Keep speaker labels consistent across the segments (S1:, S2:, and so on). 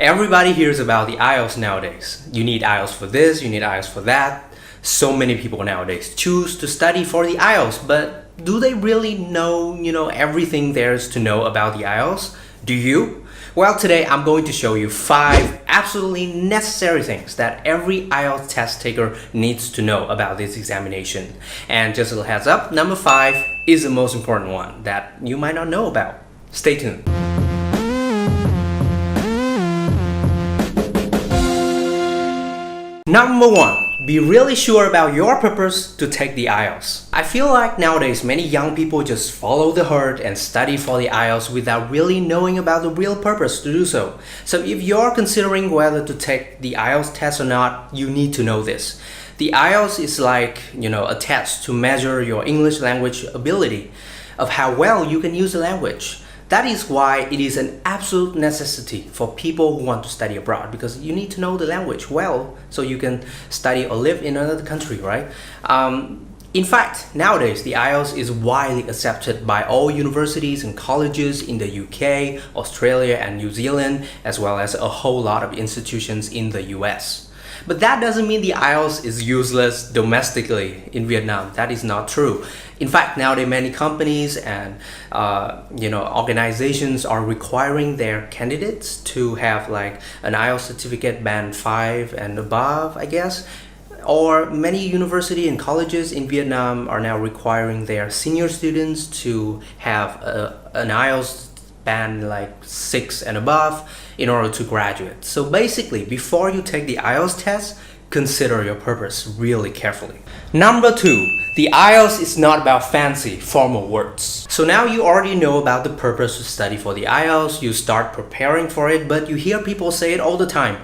S1: Everybody hears about the IELTS nowadays. You need IELTS for this, you need IELTS for that. So many people nowadays choose to study for the IELTS, but do they really know, everything there is to know about the IELTS? Do you? Well, today I'm going to show you 5 absolutely necessary things that every IELTS test taker needs to know about this examination. And just a little heads up, number 5 is the most important one that you might not know about. Stay tuned. Number 1, be really sure about your purpose to take the IELTS. I feel like nowadays many young people just follow the herd and study for the IELTS without really knowing about the real purpose to do so. So if you're considering whether to take the IELTS test or not, you need to know this. The IELTS is like, a test to measure your English language ability, of how well you can use the language. That is why it is an absolute necessity for people who want to study abroad, because you need to know the language well so you can study or live in another country, right? In fact, nowadays the IELTS is widely accepted by all universities and colleges in the UK, Australia and New Zealand, as well as a whole lot of institutions in the US. But that doesn't mean the IELTS is useless domestically in Vietnam. That is not true. In fact, nowadays many companies and organizations are requiring their candidates to have like an IELTS certificate band 5 and above, I guess. Or many universities and colleges in Vietnam are now requiring their senior students to have an IELTS band like 6 and above in order to graduate. So basically, before you take the IELTS test, consider your purpose really carefully. Number 2, the IELTS is not about fancy, formal words. So now you already know about the purpose to study for the IELTS, you start preparing for it, but you hear people say it all the time.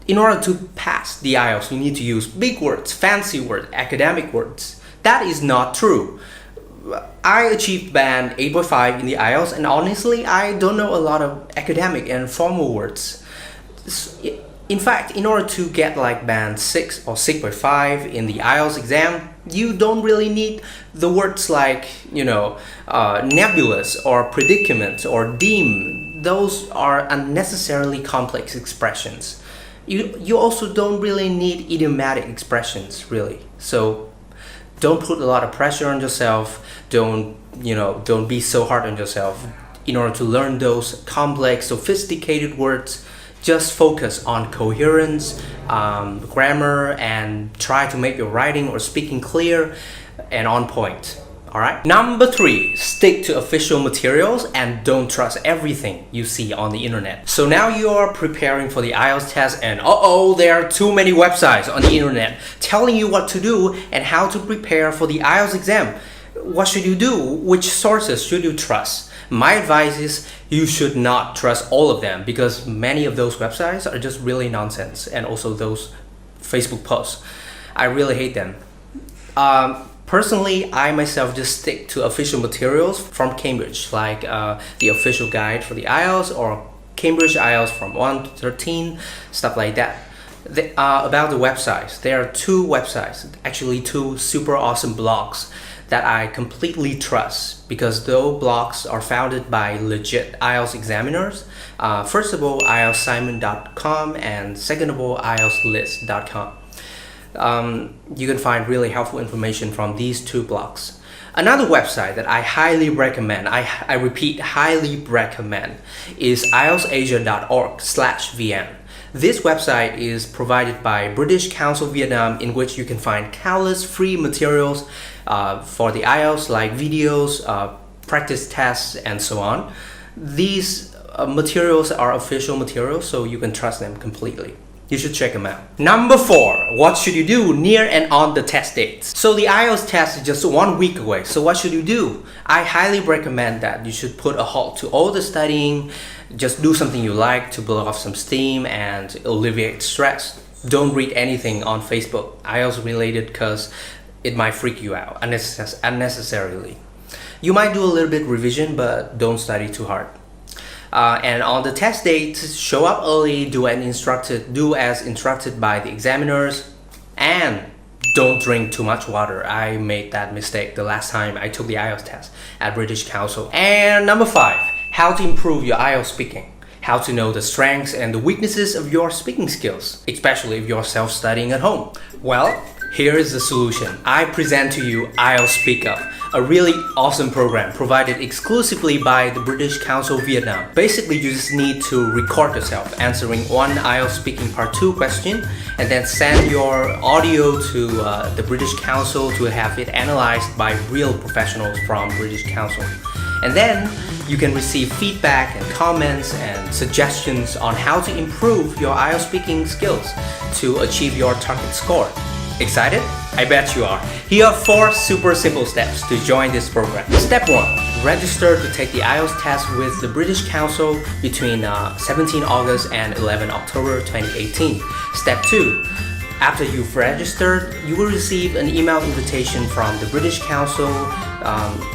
S1: In order to pass the IELTS, you need to use big words, fancy words, academic words. That is not true. I achieved band 8.5 in the IELTS, and honestly, I don't know a lot of academic and formal words. In fact, in order to get like band 6 or 6.5 in the IELTS exam, you don't really need the words like, nebulous or predicament or deem. Those are unnecessarily complex expressions. You also don't really need idiomatic expressions, really. So don't put a lot of pressure on yourself. Don't be so hard on yourself in order to learn those complex, sophisticated words. Just focus on coherence, grammar, and try to make your writing or speaking clear and on point. Alright? Number 3, stick to official materials and don't trust everything you see on the internet. So now you are preparing for the IELTS test and there are too many websites on the internet telling you what to do and how to prepare for the IELTS exam. What should you do? Which sources should you trust? My advice is you should not trust all of them, because many of those websites are just really nonsense, and also those Facebook posts. I really hate them. Personally, I myself just stick to official materials from Cambridge, like the official guide for the IELTS or Cambridge IELTS from 1 to 13, stuff like that. About the websites, there are 2 websites, actually 2 super awesome blogs that I completely trust, because those blogs are founded by legit IELTS examiners. First of all, IELTSsimon.com, and second of all, IELTSlist.com. You can find really helpful information from these 2 blogs. Another website that I highly recommend, I repeat, highly recommend, is IELTSasia.org/VN. This website is provided by British Council Vietnam, in which you can find countless free materials for the IELTS, like videos, practice tests, and so on. These materials are official materials, so you can trust them completely. You should check them out. Number 4, what should you do near and on the test dates? So the IELTS test is just 1 week away, so what should you do? I highly recommend that you should put a halt to all the studying, just do something you like to blow off some steam and alleviate stress. Don't read anything on Facebook, IELTS related, because it might freak you out unnecessarily. You might do a little bit revision, but don't study too hard. And on the test date, show up early, do as instructed by the examiners, and don't drink too much water. I made that mistake the last time I took the IELTS test at British Council. And number 5, how to improve your IELTS speaking. how to know the strengths and the weaknesses of your speaking skills, especially if you're self-studying at home. Well, here is the solution. I present to you IELTS Speak Up, a really awesome program provided exclusively by the British Council Vietnam. Basically, you just need to record yourself answering one IELTS Speaking Part 2 question and then send your audio to the British Council to have it analyzed by real professionals from British Council. And then you can receive feedback and comments and suggestions on how to improve your IELTS speaking skills to achieve your target score. Excited? I bet you are. Here are 4 super simple steps to join this program. Step 1. Register to take the IELTS test with the British Council between 17 August and 11 October 2018. Step 2. After you've registered, you will receive an email invitation from the British Council,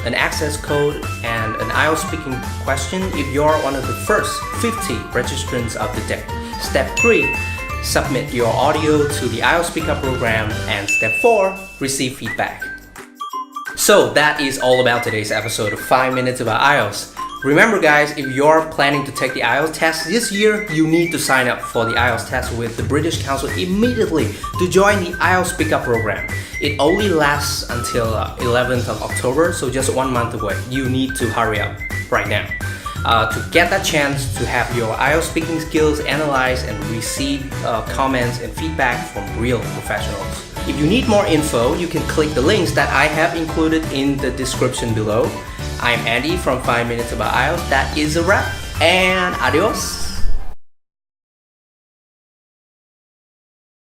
S1: an access code, and an IELTS speaking question if you're one of the first 50 registrants of the day. Step 3. Submit your audio to the IELTS Speak Up program. And step 4. Receive feedback. So that is all about today's episode of 5 Minutes About IELTS. Remember guys, if you're planning to take the IELTS test this year, you need to sign up for the IELTS test with the British Council immediately to join the IELTS Speak Up program. It only lasts until 11th of October, so just 1 month away. You need to hurry up right now. To get that chance to have your IELTS speaking skills analyzed and receive comments and feedback from real professionals. If you need more info, you can click the links that I have included in the description below. I'm Andy from 5 Minutes About IELTS. That is a wrap, and adios!